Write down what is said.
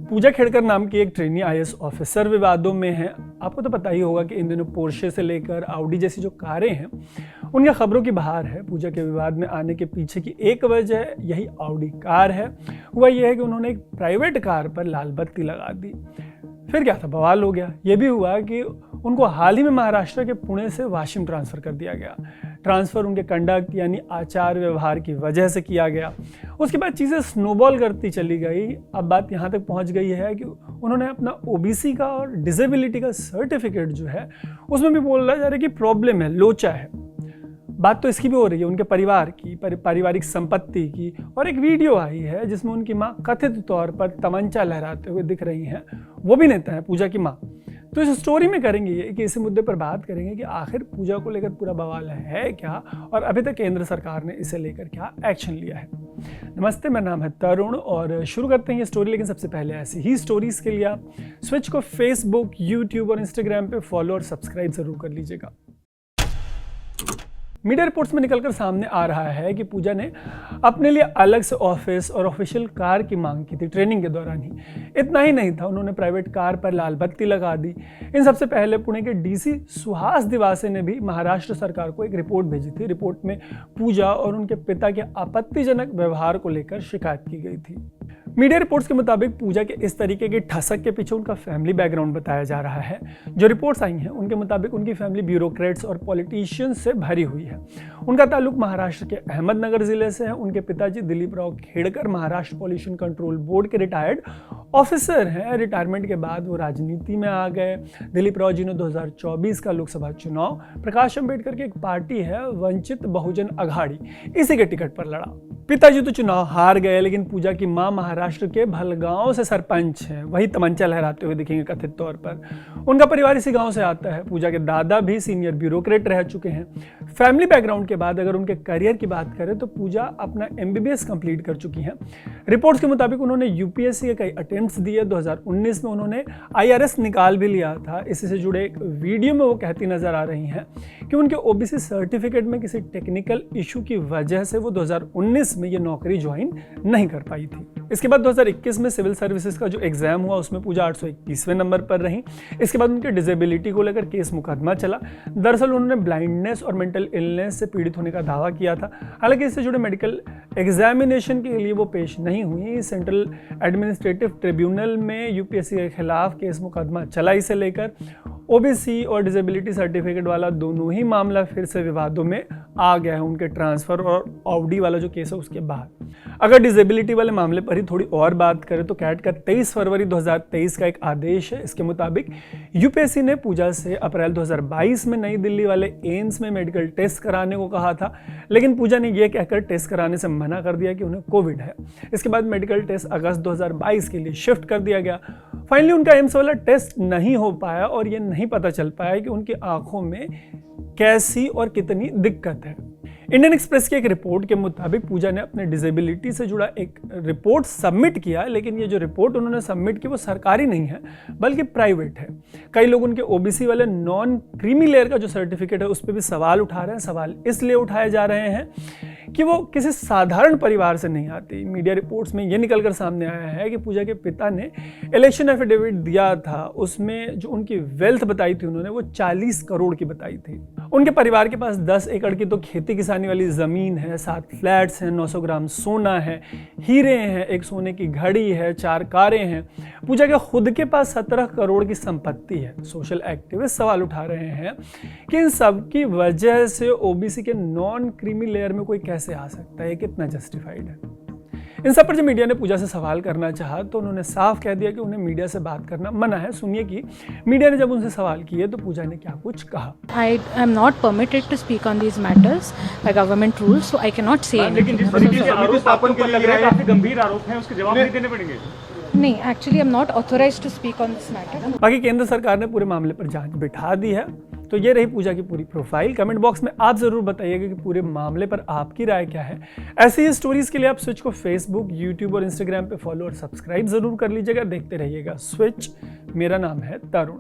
पूजा खेड़कर नाम की एक ट्रेनी आईएएस ऑफिसर विवादों में है। आपको तो पता ही होगा कि इन दिनों पोर्शे से लेकर ऑडी जैसी जो कारें हैं उनकी खबरों की बहार है। पूजा के विवाद में आने के पीछे की एक वजह यही ऑडी कार है। हुआ यह है कि उन्होंने एक प्राइवेट कार पर लाल बत्ती लगा दी। फिर क्या था, बवाल हो गया। ये भी हुआ कि उनको हाल ही में महाराष्ट्र के पुणे से वाशिम ट्रांसफ़र कर दिया गया। ट्रांसफ़र उनके कंडक्ट यानी आचार व्यवहार की वजह से किया गया। उसके बाद चीज़ें स्नोबॉल करती चली गई। अब बात यहाँ तक पहुँच गई है कि उन्होंने अपना ओबीसी का और डिसेबिलिटी का सर्टिफिकेट जो है उसमें भी बोला जा रहा है कि प्रॉब्लम है, लोचा है। बात तो इसकी भी हो रही है, उनके परिवार की, पारिवारिक संपत्ति की। और एक वीडियो आई है जिसमें उनकी माँ कथित तौर पर तमंचा लहराते हुए दिख रही हैं। वो भी नेता है, पूजा की माँ। तो इस स्टोरी में करेंगे ये कि इसी मुद्दे पर बात करेंगे कि आखिर पूजा को लेकर पूरा बवाल है क्या और अभी तक केंद्र सरकार ने इसे लेकर क्या एक्शन लिया है। नमस्ते, मेरा नाम है तरुण और शुरू करते हैं ये स्टोरी। लेकिन सबसे पहले ऐसी ही स्टोरीज के लिए आप स्विच को फेसबुक, यूट्यूब और इंस्टाग्राम पे फॉलो और सब्सक्राइब जरूर कर लीजिएगा। मीडिया रिपोर्ट्स में निकलकर सामने आ रहा है कि पूजा ने अपने लिए अलग से ऑफिस और ऑफिशियल कार की मांग की थी ट्रेनिंग के दौरान ही। इतना ही नहीं था, उन्होंने प्राइवेट कार पर लाल बत्ती लगा दी। इन सबसे पहले पुणे के डीसी सुहास दिवासे ने भी महाराष्ट्र सरकार को एक रिपोर्ट भेजी थी। रिपोर्ट में पूजा और उनके पिता के आपत्तिजनक व्यवहार को लेकर शिकायत की गई थी। मीडिया रिपोर्ट्स के मुताबिक पूजा के इस तरीके की ठसक के पीछे उनका फैमिली बैकग्राउंड बताया जा रहा है। जो रिपोर्ट्स आई हैं उनके मुताबिक उनकी फैमिली ब्यूरोक्रेट्स और पॉलिटिशियंस से भरी हुई है। उनका ताल्लुक महाराष्ट्र के अहमदनगर जिले से है। उनके पिताजी Dilip Rao Khedkar Maharashtra pollution control board के रिटायर्ड ऑफिसर हैं। रिटायरमेंट के बाद वो राजनीति में आ गए। दिलीप राव जी ने 2024 का लोकसभा चुनाव प्रकाश अम्बेडकर की एक पार्टी है वंचित बहुजन अघाड़ी, इसी के टिकट पर लड़ा। पिताजी तो चुनाव हार गए, लेकिन पूजा की मां महाराष्ट्र के भलगांव से सरपंच हैं। वही तमंचा लहराते हुए दिखेंगे कथित तौर पर। उनका परिवार इसी गांव से आता है। पूजा के दादा भी सीनियर ब्यूरोक्रेट रह चुके हैं। फैमिली बैकग्राउंड के बाद अगर उनके करियर की बात करें तो पूजा अपना MBBS कंप्लीट कर चुकी हैं। रिपोर्ट्स के मुताबिक उन्होंने यूपीएससी के कई अटेम्प्ट्स दिए। 2019 में उन्होंने IRS निकाल भी लिया था। इसी से जुड़े एक वीडियो में वो कहती नजर आ रही हैं कि उनके OBC सर्टिफिकेट में किसी टेक्निकल इशू की वजह से वो 2019 में ये नौकरी ज्वाइन नहीं कर पाई थी। इसके बाद 2021 में सिविल सर्विसेज का जो एग्जाम हुआ उसमें पूजा 821वें नंबर पर रही। इसके बाद उनके डिसेबिलिटी को लेकर केस मुकदमा चला। दरअसल उन्होंने ब्लाइंडनेस और मेंटल इलनेस से पीड़ित होने का दावा किया था। हालांकि इससे जुड़े मेडिकल एग्जामिनेशन के लिए वो पेश नहीं हुई। सेंट्रल एडमिनिस्ट्रेटिव ट्रिब्यूनल में यूपीएससी के खिलाफ केस मुकदमा चला। इसे लेकर OBC और डिसेबिलिटी सर्टिफिकेट वाला दोनों ही मामला फिर से विवादों में आ गया है। उनके ट्रांसफर और ऑडी वाला जो केस है उसके बाद अगर डिसेबिलिटी वाले मामले पर ही थोड़ी और बात करें तो कैट का 23 फरवरी 2023 का एक आदेश है। इसके मुताबिक यूपीएससी ने पूजा से अप्रैल 2022 में नई दिल्ली वाले एम्स में मेडिकल टेस्ट कराने को कहा था, लेकिन पूजा ने यह कहकर टेस्ट कराने से मना कर दिया कि उन्हें कोविड है। इसके बाद मेडिकल टेस्ट अगस्त 2022 के लिए शिफ्ट कर दिया गया। फाइनली उनका एम्स वाला टेस्ट नहीं हो पाया और यह नहीं पता चल पाया कि उनकी आंखों में कैसी और कितनी दिक्कत है। इंडियन एक्सप्रेस की एक रिपोर्ट के मुताबिक पूजा ने अपने डिसेबिलिटी से जुड़ा एक रिपोर्ट सबमिट किया, लेकिन ये जो रिपोर्ट उन्होंने सबमिट की वो सरकारी नहीं है बल्कि प्राइवेट है। कई लोग उनके OBC वाले नॉन क्रीमी लेयर का जो सर्टिफिकेट है उस पर भी सवाल उठा रहे हैं। सवाल इसलिए उठाए जा रहे हैं कि वो किसी साधारण परिवार से नहीं आती। मीडिया रिपोर्ट्स में ये निकलकर सामने आया है कि पूजा के पिता ने इलेक्शन एफिडेविट दिया था, उसमें जो उनकी वेल्थ बताई थी उन्होंने वो 40 करोड़ की बताई थी। उनके परिवार के पास 10 एकड़ की तो खेती किसानी वाली जमीन है, 7 फ्लैट्स हैं, 900 ग्राम सोना है, हीरे हैं, एक सोने की घड़ी है, 4 कारें हैं। पूजा के खुद के पास 17 करोड़ की संपत्ति है। सोशल एक्टिविस्ट सवाल उठा रहे हैं कि इन सब की वजह से OBC के नॉन क्रीमी लेयर में कोई कैसे आ सकता है, कितना जस्टिफाइड है। इन सब पर जब मीडिया ने पूजा से सवाल करना चाहा तो उन्होंने साफ कह दिया कि उन्हें मीडिया से बात करना मना है। सुनिए कि मीडिया ने जब उनसे सवाल किए तो पूजा ने क्या कुछ कहा। I am not permitted to speak on these matters by government rules, so I cannot say anything. लेकिन जिस तरीके से आरोप आप पर लग रहा है काफी गंभीर आरोप हैं, उसके जवाब नहीं देने पड़ेंगे। नहीं, actually I am not authorized to speak on this matter. बाकी केंद्र सरकार ने पूरे मामले पर जांच बिठा दी है। तो ये रही पूजा की पूरी प्रोफाइल। कमेंट बॉक्स में आप जरूर बताइएगा कि पूरे मामले पर आपकी राय क्या है। ऐसी ही स्टोरीज के लिए आप स्विच को फेसबुक, यूट्यूब और इंस्टाग्राम पे फॉलो और सब्सक्राइब जरूर कर लीजिएगा। देखते रहिएगा स्विच। मेरा नाम है तरुण।